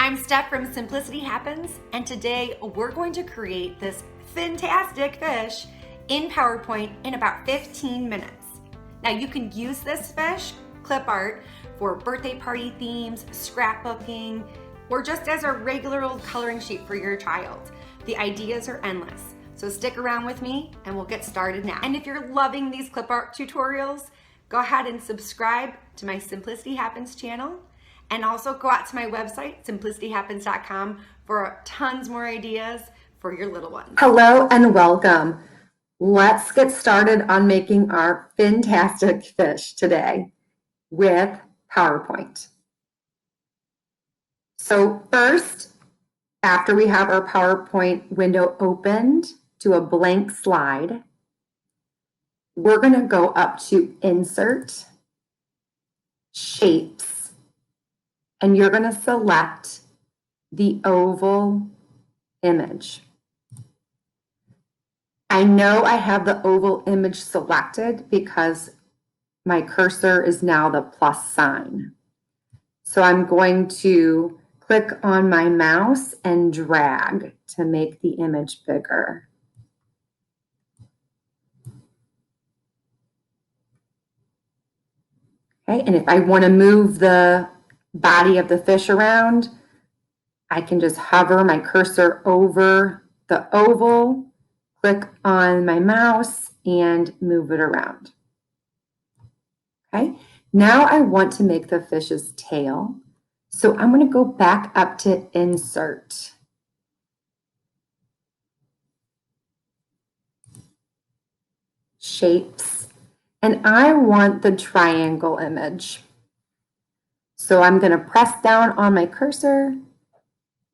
I'm Steph from Simplicity Happens, and today we're going to create this fantastic fish in PowerPoint in about 15 minutes. Now you can use this fish, Clipart, for birthday party themes, scrapbooking, or just as a regular old coloring sheet for your child. The ideas are endless. So stick around with me and we'll get started now. And if you're loving these Clipart tutorials, go ahead and subscribe to my Simplicity Happens channel. And also go out to my website, simplicityhappens.com, for tons more ideas for your little ones. Hello and welcome. Let's get started on making our fantastic fish today with PowerPoint. So first, after we have our PowerPoint window opened to a blank slide, we're going to go up to Insert, Shapes, and you're going to select the oval image. I know I have the oval image selected because my cursor is now the plus sign. So I'm going to click on my mouse and drag to make the image bigger. Okay, and if I want to move the body of the fish around, I can just hover my cursor over the oval, click on my mouse, and move it around. Okay, now I want to make the fish's tail. So I'm going to go back up to Insert. Shapes. And I want the triangle image. So I'm going to press down on my cursor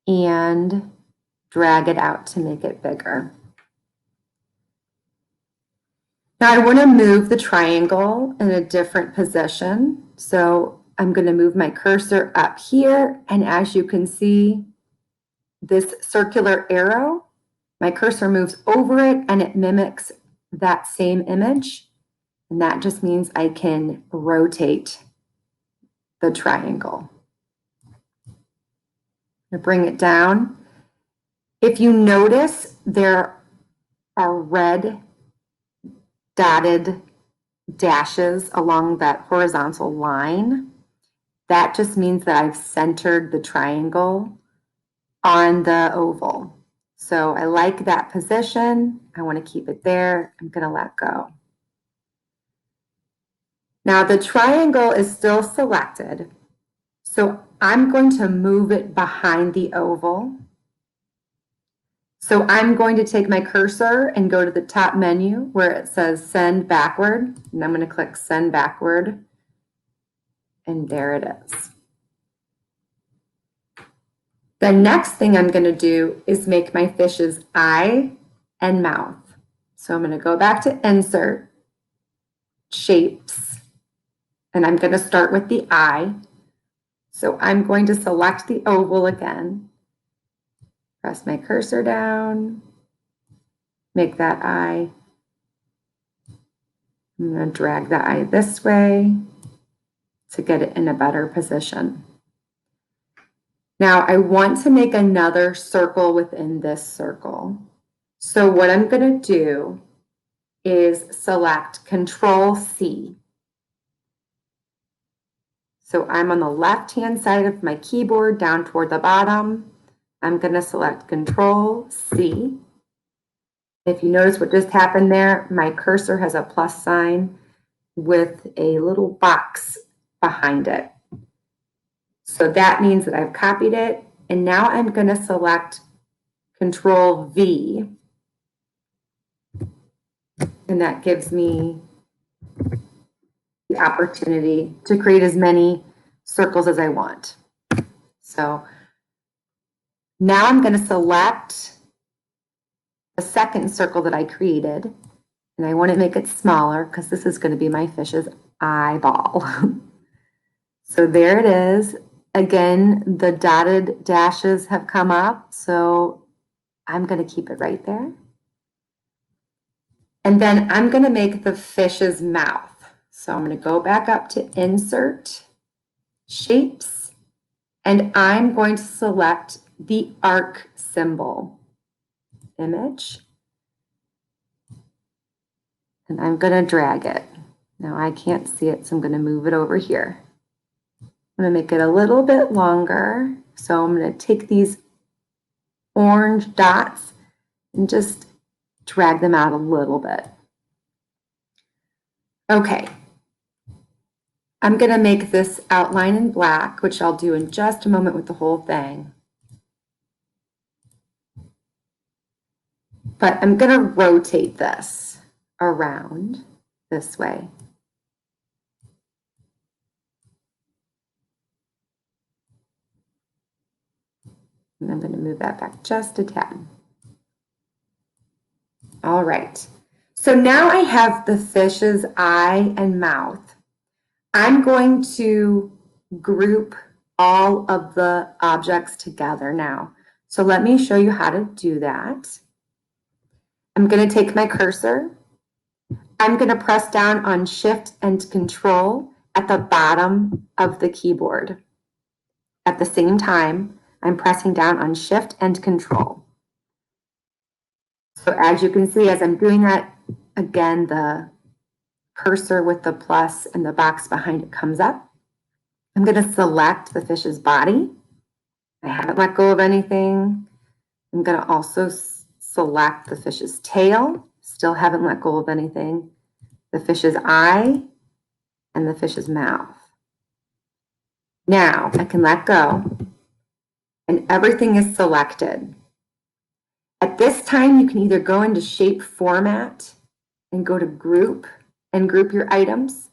and drag it out to make it bigger. Now I want to move the triangle in a different position. So I'm going to move my cursor up here. And as you can see, this circular arrow, my cursor moves over it and it mimics that same image. And that just means I can rotate the triangle. I'm going to bring it down. If you notice, there are red dotted dashes along that horizontal line. That just means that I've centered the triangle on the oval. So I like that position. I want to keep it there. I'm going to let go. Now the triangle is still selected, so I'm going to move it behind the oval. So I'm going to take my cursor and go to the top menu where it says Send Backward, and I'm going to click Send Backward, and there it is. The next thing I'm going to do is make my fish's eye and mouth. So I'm going to go back to Insert, Shapes, and I'm going to start with the eye. So I'm going to select the oval again, press my cursor down, make that eye. I'm going to drag the eye this way to get it in a better position. Now I want to make another circle within this circle. So what I'm going to do is select Control C. So I'm on the left-hand side of my keyboard down toward the bottom. I'm going to select Control C. If you notice what just happened there, my cursor has a plus sign with a little box behind it. So that means that I've copied it. And now I'm going to select Control V. And that gives me the opportunity to create as many circles as I want. So now I'm going to select the second circle that I created, and I want to make it smaller because this is going to be my fish's eyeball. So there it is. Again, the dotted dashes have come up, so I'm going to keep it right there. And then I'm going to make the fish's mouth. So I'm going to go back up to Insert, Shapes, And I'm going to select the arc symbol, image, and I'm going to drag it. Now I can't see it, so I'm going to move it over here. I'm going to make it a little bit longer. So I'm going to take these orange dots and just drag them out a little bit. Okay. I'm going to make this outline in black, which I'll do in just a moment with the whole thing. But I'm going to rotate this around this way. And I'm going to move that back just a tad. All right. So now I have the fish's eye and mouth. I'm going to group all of the objects together now. So let me show you how to do that. I'm going to take my cursor. I'm going to press down on Shift and Control at the bottom of the keyboard. At the same time, I'm pressing down on Shift and Control. So as you can see, as I'm doing that, again, the cursor with the plus and the box behind it comes up. I'm going to select the fish's body. I haven't let go of anything. I'm going to also select the fish's tail. Still haven't let go of anything. The fish's eye and the fish's mouth. Now I can let go and everything is selected. At this time, you can either go into Shape Format and go to Group and group your items,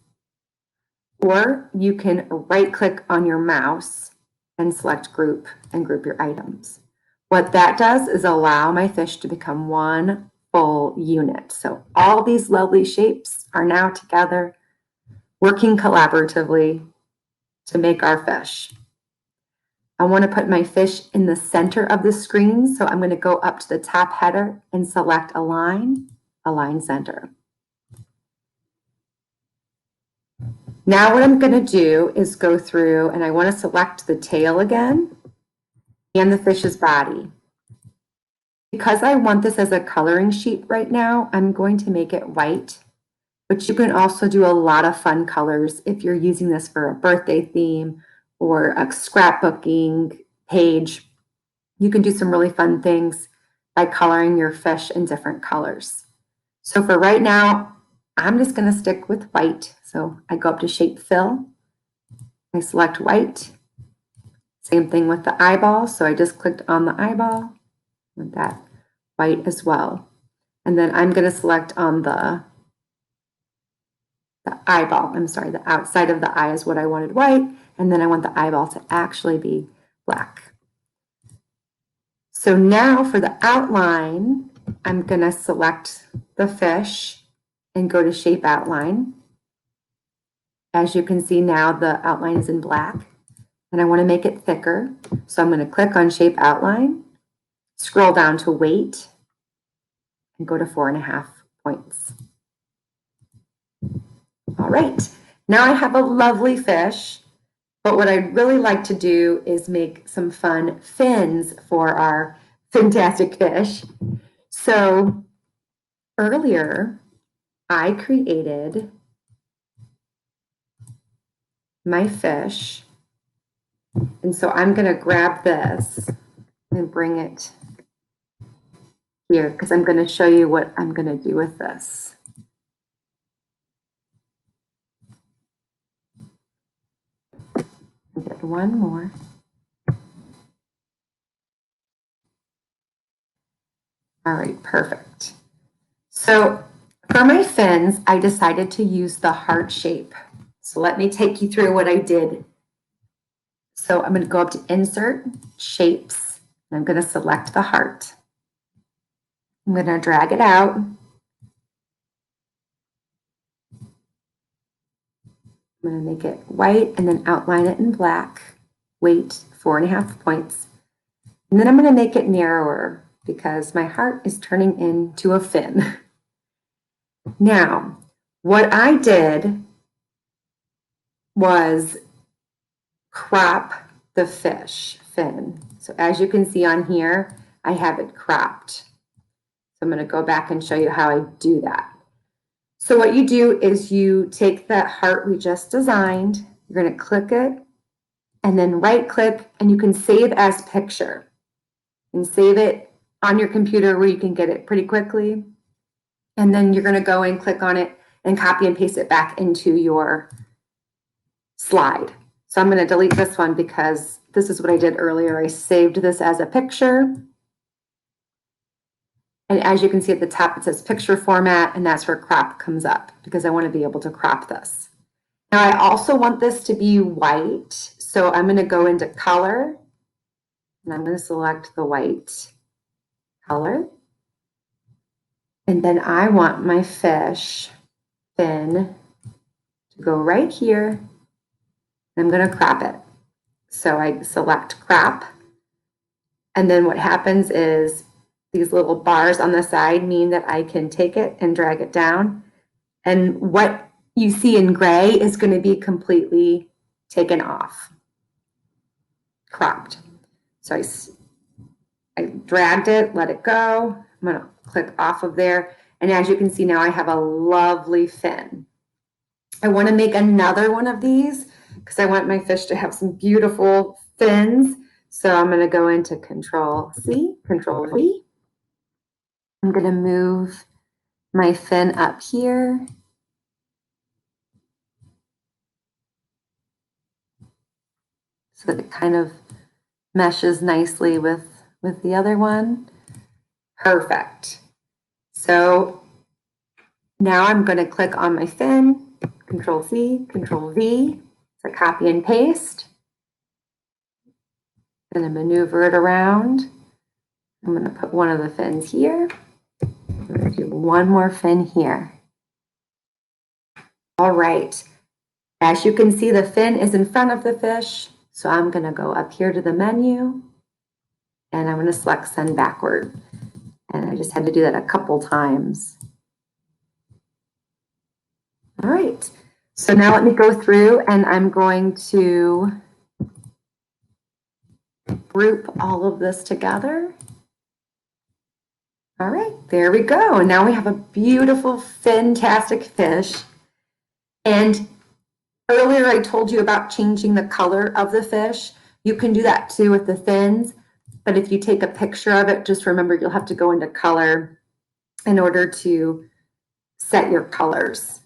or you can right-click on your mouse and select Group and group your items. What that does is allow my fish to become one full unit. So all these lovely shapes are now together, working collaboratively to make our fish. I want to put my fish in the center of the screen, so I'm going to go up to the top header and select Align Center. Now what I'm going to do is go through and I want to select the tail again and the fish's body. Because I want this as a coloring sheet right now, I'm going to make it white, but you can also do a lot of fun colors if you're using this for a birthday theme or a scrapbooking page. You can do some really fun things by coloring your fish in different colors. So for right now, I'm just going to stick with white. So I go up to Shape Fill. I select white. Same thing with the eyeball. So I just clicked on the eyeball with that white as well. And then I'm going to select on the eyeball. I'm sorry, the outside of the eye is what I wanted white. And then I want the eyeball to actually be black. So now for the outline, I'm going to select the fish and go to Shape Outline. As you can see now, the outline is in black, and I want to make it thicker. So I'm going to click on Shape Outline, scroll down to Weight, and go to 4.5 points. All right, now I have a lovely fish, but what I'd really like to do is make some fun fins for our fantastic fish. So earlier, I created my fish, and so I'm going to grab this and bring it here because I'm going to show you what I'm going to do with this. Get one more. All right, perfect. So for my fins, I decided to use the heart shape. So let me take you through what I did. So I'm going to go up to Insert, Shapes, and I'm going to select the heart. I'm going to drag it out. I'm going to make it white and then outline it in black. Weight, 4.5 points. And then I'm going to make it narrower because my heart is turning into a fin. Now, what I did was crop the fish fin. So as you can see on here, I have it cropped. So I'm going to go back and show you how I do that. So what you do is you take that heart we just designed, you're going to click it, and then right click, and you can save as picture. And save it on your computer where you can get it pretty quickly. And then you're going to go and click on it and copy and paste it back into your slide. So I'm going to delete this one because this is what I did earlier. I saved this as a picture. And as you can see at the top, it says picture format, and that's where crop comes up because I want to be able to crop this. Now I also want this to be white. So I'm going to go into color, and I'm going to select the white color. And then I want my fish fin to go right here. I'm going to crop it. So I select crop. And then what happens is these little bars on the side mean that I can take it and drag it down. And what you see in gray is going to be completely taken off, cropped. So I dragged it, let it go. I'm going to click off of there. And as you can see now, I have a lovely fin. I want to make another one of these because I want my fish to have some beautiful fins. So I'm going to go into Control C, Control V. I'm going to move my fin up here. So that it kind of meshes nicely with the other one. Perfect. So now I'm going to click on my fin, Control C, Control V, so copy and paste. I'm going to maneuver it around. I'm going to put one of the fins here. I'm going to do one more fin here. All right. As you can see, the fin is in front of the fish. So I'm going to go up here to the menu and I'm going to select send backward. And I just had to do that a couple times. All right. So now let me go through and I'm going to group all of this together. All right, there we go. And now we have a beautiful, fantastic fish. And earlier I told you about changing the color of the fish. You can do that too with the fins. But if you take a picture of it, just remember you'll have to go into color in order to set your colors.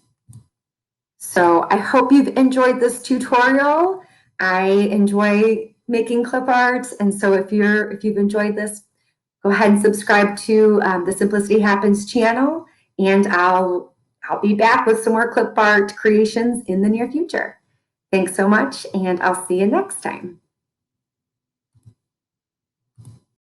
So I hope you've enjoyed this tutorial. I enjoy making clip art. And so if you've enjoyed this, go ahead and subscribe to the Simplicity Happens channel, and I'll be back with some more clip art creations in the near future. Thanks so much, and I'll see you next time.